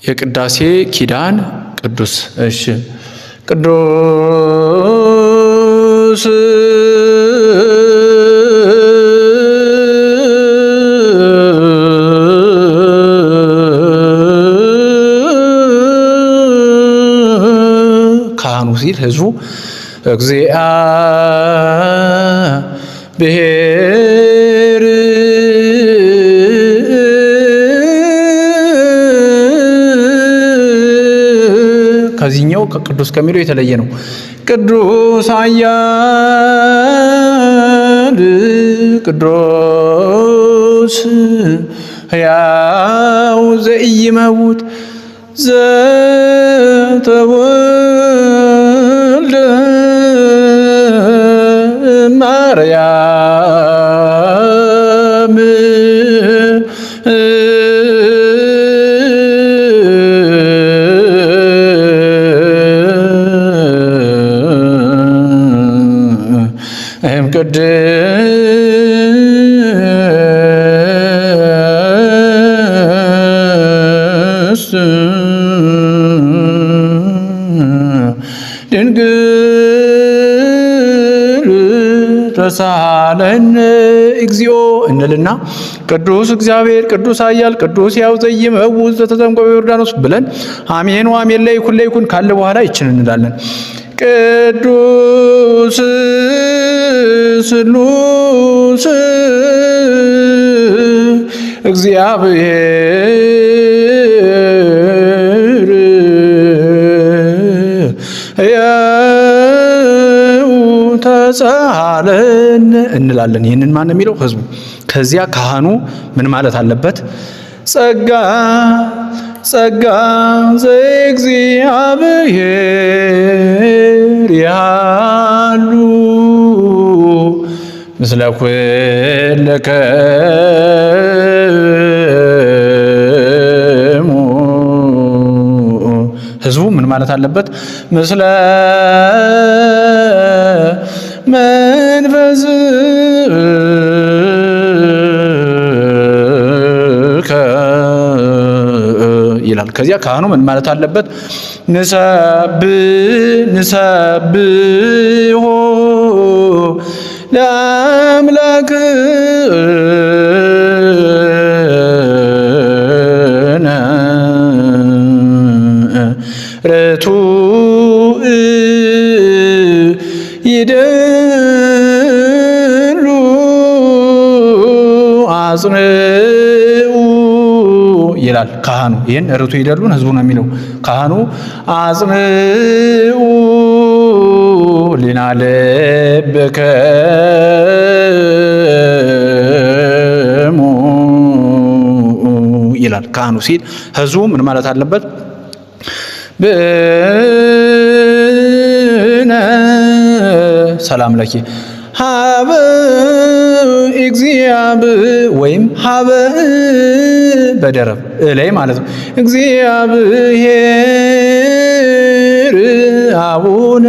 የቅዳሴ ኪዳን ቅዱስ እሺ ቅዱስ ካህኑ ሲል ህዝቡ እግዚአብሔር ከዚህኛው ከቅዱስ ከሚለው የተለየ ነው። ቅዱስ ኃያል ቅዱስ ሕያው ዘኢይመውት ዘተወልደ ማርያም ቅድስት ድንግል ተሳሃለነ እግዚኦ እንልና ቅዱስ እግዚአብሔር ቅዱስ ኃያል ቅዱስ ሕያው ዘኢይመውት ዘተጠምቀ በዮርዳኖስ ብለን አሜን ወአሜን ለይኩን ለይኩን ካለ በኋላ ይችን እንላለን። ቅዱስ ስሉስ እግዚአብሔር ሕያው ተሳሃለን እንላለን። ይህንን ማን ነው የሚለው? ህዝቡ። ከዚያ ካህኑ ምን ማለት አለበት? ጸጋ ጸጋ ዘእግዚአብሔር ያሉ ምስለ ኩልክሙ ህዝቡ ምን ማለት አለበት? ምስለ መንፈስ ይላል። ከዚያ ካህኑ ምን ማለት አለበት? ንሰብሖ ለአምላክነ ርቱዕ ይደሉ አጽንዑ ይላል ካህኑ። ይህን ርቱ ይደሉን ህዝቡ ነው የሚለው። ካህኑ አጽንዑ ሊናልብከሙ ይላል ካህኑ ሲል ህዝቡ ምን ማለት አለበት? ብነ ሰላም ለኪ ሀበ እግዚአብሔር ወይም ሀበ በደረብ ላይ ማለት ነው። እግዚአብሔር አቡነ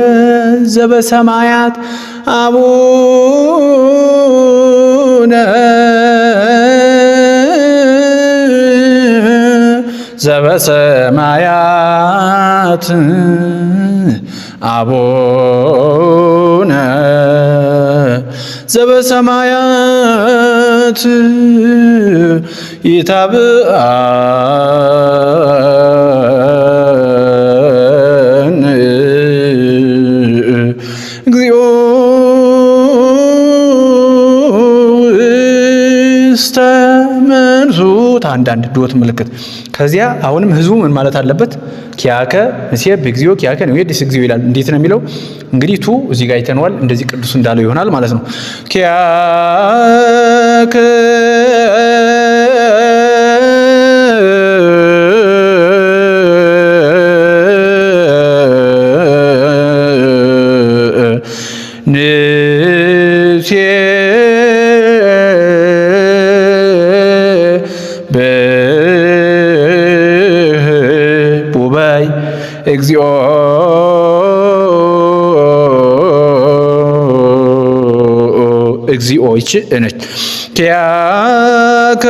ዘበሰማያት አቡነ ዘበሰማያት አቡነ ዘበሰማያት ይታብአን እግዚኦ ውስተ መንሱት አንዳንድ ዶት ምልክት። ከዚያ አሁንም ህዝቡ ምን ማለት አለበት? ኪያከ ንሴብሕ እግዚኦ ኪያከ ንዌድስ እግዚኦ ይላል። እንዴት ነው የሚለው? እንግዲህ ቱ እዚህ ጋር አይተነዋል። እንደዚህ ቅዱስ እንዳለው ይሆናል ማለት ነው። ኪያከ ቡባይ እግዚኦ እግዚኦ ይች ነች። ኪያከ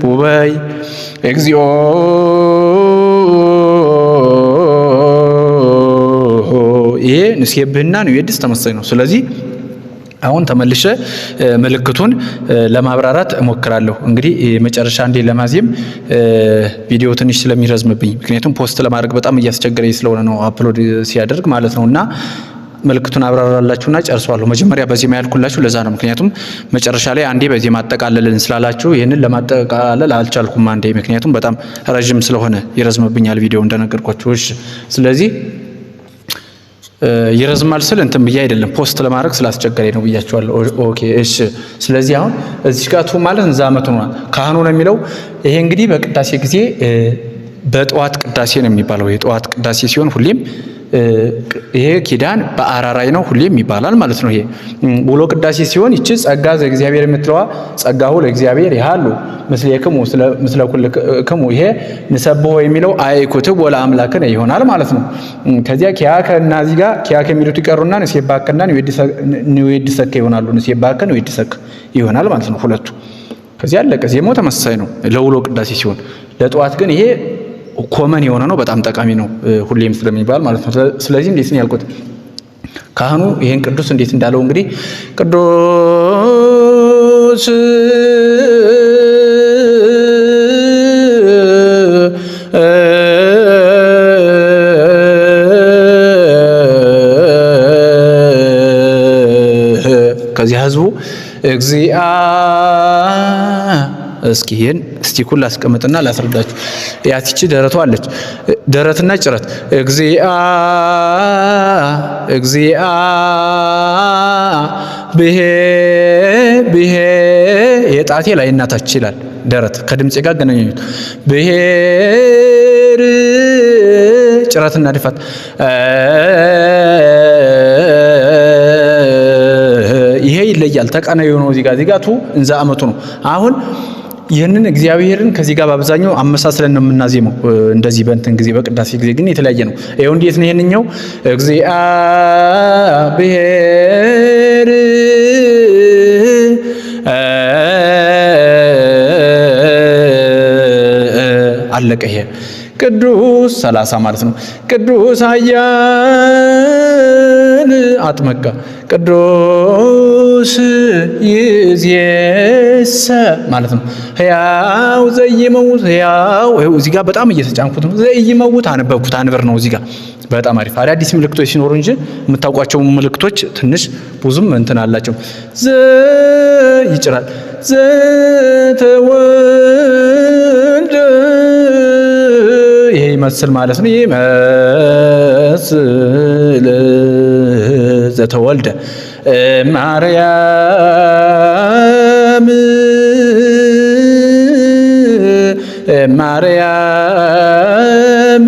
ቡበይ እግዚኦ ይሄ ንሴብህና ንዌድስ ተመሳሳይ ነው። ስለዚህ አሁን ተመልሼ ምልክቱን ለማብራራት እሞክራለሁ። እንግዲህ መጨረሻ እንዴ ለማዜም ቪዲዮ ትንሽ ስለሚረዝምብኝ ምክንያቱም ፖስት ለማድረግ በጣም እያስቸገረኝ ስለሆነ ነው አፕሎድ ሲያደርግ ማለት ነውና ምልክቱን አብራራላችሁና ጨርሷለሁ። መጀመሪያ በዜማ ያልኩላችሁ ለዛ ነው። ምክንያቱም መጨረሻ ላይ አንዴ በዜማ አጠቃለልን ስላላችሁ ይሄንን ለማጠቃለል አልቻልኩም አንዴ፣ ምክንያቱም በጣም ረጅም ስለሆነ ይረዝምብኛል ቪዲዮ እንደነገርኳችሁ። እሺ ስለዚህ ይረዝማል ስል እንትን ብዬ አይደለም ፖስት ለማድረግ ስላስቸገረኝ ነው ብያችኋለሁ። ኦኬ እሺ። ስለዚህ አሁን እዚህ ጋር ቱ ማለት እንዛመቱ ነው ካህኑ ነው የሚለው። ይሄ እንግዲህ በቅዳሴ ጊዜ በጠዋት ቅዳሴ ነው የሚባለው። የጠዋት ቅዳሴ ሲሆን ሁሌም ይሄ ኪዳን በአራራይ ነው ሁሌም ይባላል ማለት ነው። ይሄ ውሎ ቅዳሴ ሲሆን ይቺ ጸጋ ዘእግዚአብሔር የምትለዋ ጸጋሁ ለእግዚአብሔር ይሃሉ ምስሌክሙ ምስለ ኩልክሙ ይሄ ንሰብሖ የሚለው አይኩትብ ወለ አምላክነ ይሆናል ማለት ነው። ከዚያ ኪያከና እዚህ ጋር ኪያከ የሚሉት ይቀሩና ንሴባከና ንዌድሰከ ይሆናሉ። ንሴባከ ንዌድሰከ ይሆናል ማለት ነው ሁለቱ። ከዚያ አለቀ። ዜማው ተመሳሳይ ነው ለውሎ ቅዳሴ ሲሆን፣ ለጠዋት ግን ይሄ ኮመን የሆነ ነው፣ በጣም ጠቃሚ ነው ሁሌም ስለሚባል ማለት ነው። ስለዚህ እንዴት ነው ያልኩት ካህኑ ይሄን ቅዱስ እንዴት እንዳለው እንግዲህ ቅዱስ ከዚህ ህዝቡ እግዚአ እስኪ ይሄን ስቲኩን ላስቀምጥና ላስረዳችሁ። ያቺ ደረቷ አለች ደረትና ጭረት እግዚአ እግዚአ ብሄ ብሄ የጣቴ ላይ እናታች ይላል ደረት ከድምጼ ጋር ገናኘት ብሄር ጭረትና ድፋት ይሄ ይለያል። ተቃናዩ ነው። እዚህ ጋር ቱ እንዛ አመቱ ነው። አሁን ይህንን እግዚአብሔርን ከዚህ ጋር በአብዛኛው አመሳስለን ነው የምናዜመው። እንደዚህ በእንትን ጊዜ በቅዳሴ ጊዜ ግን የተለያየ ነው። ይኸው እንዴት ነው ይሄንኛው እግዚአብሔር አለቀ። ይሄ ቅዱስ 30 ማለት ነው። ቅዱስ ኃያል አጥመቃ ቅዱስ ይእዜሰ ማለት ነው። ሕያው ዘይመውት ሕያው እዚህ ጋር በጣም እየተጫንኩት ነው። ዘይመውት አነበብኩት አንበር ነው እዚህ ጋር በጣም አሪፍ። አዳዲስ ምልክቶች ሲኖሩ እንጂ የምታውቋቸው ምልክቶች ትንሽ ብዙም እንትን አላቸው። ይጭራል ዘተወልደ ይሄ ይመስል ማለት ነው። ይመስል ዘተወልደ ማርያም ማርያም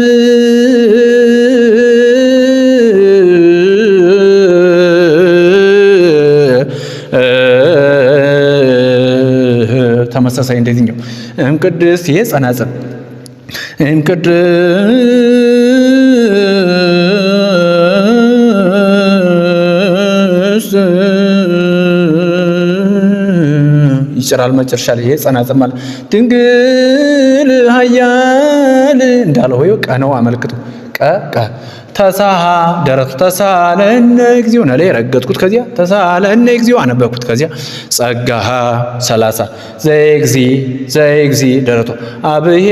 ተመሳሳይ እንደዚህኛው ቅድስት ይሄ ጸናጽል ይጭራል መጨረሻ ላይ ይሄ ጸናጽል ማለት ድንግል ኃያል እንዳለው ወይ ቀነው አመልክቱ ቀ ተሳሃ ደረቱ ተሳለነ እግዚኦ ነው ላይ ረገጥኩት። ከዚያ ተሳለነ እግዚኦ አነበብኩት። ከዚያ ጸጋሃ 30 ዘይግዚ ደረቱ አብሄ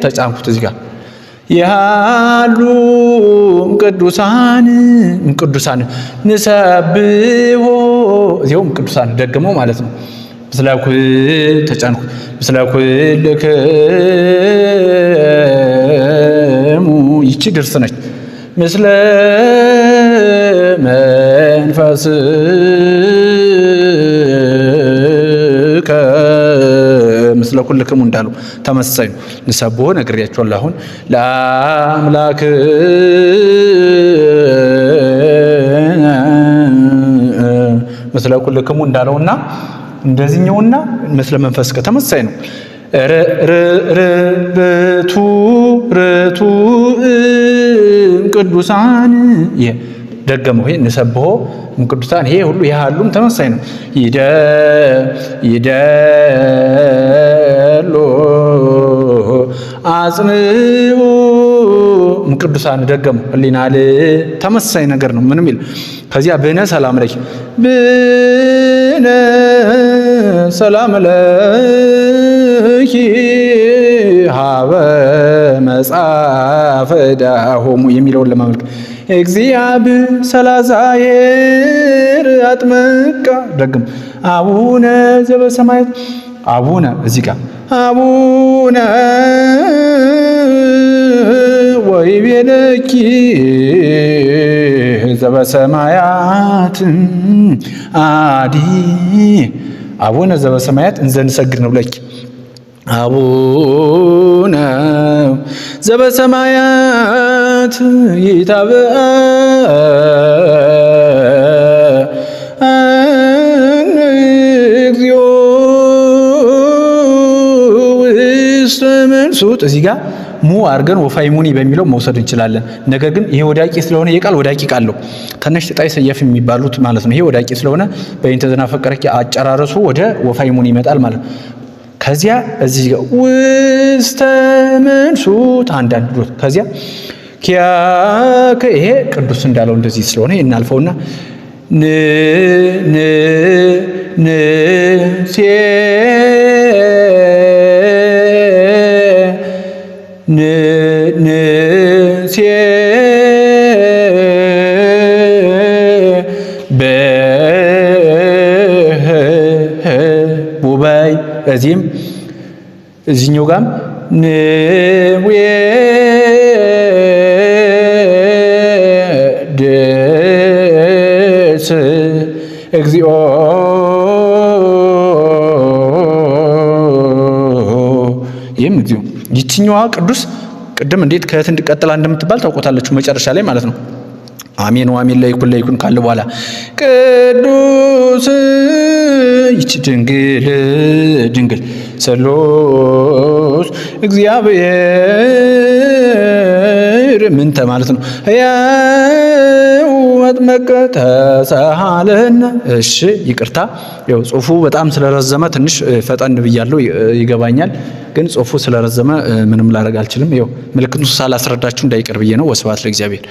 ተጫንኩት። እዚህ ጋር ያሉ ቅዱሳን ንሰብሖ እዚያውም ቅዱሳን ደግመው ማለት ነው። ምስላኩል ተጫንኩት ምስላኩልክሙ ይቺ ድርስ ነች። ምስለ መንፈስከ ምስለ ኩልክሙ እንዳሉ ተመሳሳይ ነው። ንሰብሖ ነግሬያችኋለሁ። አሁን ለአምላክ ምስለ ኩልክሙ እንዳለውና እንደዚህኛውና ምስለ መንፈስከ ተመሳሳይ ነው። ርቱ ቅዱሳን ደገመው። ይሄ ንሰብሖ ቅዱሳን ይሄ ሁሉ ያሉም ተመሳሳይ ነው። ይደ አጽንዑ ቅዱሳን ደገሙ ህሊና ተመሳሳይ ነገር ነው። ምንም ይል ከዚያ ብነ ሰላም ለኪ ብነ ሰላም ለኪ ሀበ መጽሐፈ ዳሆሙ የሚለውን ለማመልከት እግዚአብ ሰላዛየር አጥመቃ ደግም አቡነ ዘበሰማያት አቡነ እዚህ ጋር አቡነ ወይቤለኪ ዘበሰማያት አዲ አቡነ ዘበሰማያት እንዘንሰግድ ነው ለኪ አቡነ ዘበሰማያት ይታበአ እግዚኦ ውስተ መንሱት እዚህ ጋር ሙ አርገን ወፋይሙኒ በሚለው መውሰድ እንችላለን። ነገር ግን ይሄ ወዳቂ ስለሆነ የቃል ወዳቂ ቃል ነው። ተነሽ ጥጣይ ሰየፍ የሚባሉት ማለት ነው። ይሄ ወዳቂ ስለሆነ በእንተ ዘናፈቀረኪ አጨራረሱ ወደ ወፋይሙኒ ይመጣል ማለት ነው። ከዚያ እዚህ ጋር ውስተ መንሱት አንዳንድ ዶት ከዚያ ኪያከ ይሄ ቅዱስ እንዳለው እንደዚህ ስለሆነ እናልፈውና ን ን ን ሴ ን ን ሴ በውባይ እዚህም እዚህኛው ጋም ንዌ ደስ እግዚኦ ይህም እግዚኦ ይችኛዋ ቅዱስ ቅድም እንዴት ከየት እንድቀጥላ እንደምትባል ታውቆታለችሁ መጨረሻ ላይ ማለት ነው። አሜን ወአሜን ለይኩን ካለ በኋላ ቅዱስ ይች ድንግል ሰሎስ እግዚአብሔር ምንተ ማለት ነው። ያው መጥመቀ ተሳሃለና እሺ ይቅርታ፣ ያው ጽሁፉ በጣም ስለረዘመ ትንሽ ፈጠን ብያለሁ ይገባኛል። ግን ጽሁፉ ስለረዘመ ምንም ላደርግ አልችልም። ያው ምልክቱን ሳላስረዳችሁ እንዳይቀር ብዬ ነው። ወስብሐት ለእግዚአብሔር።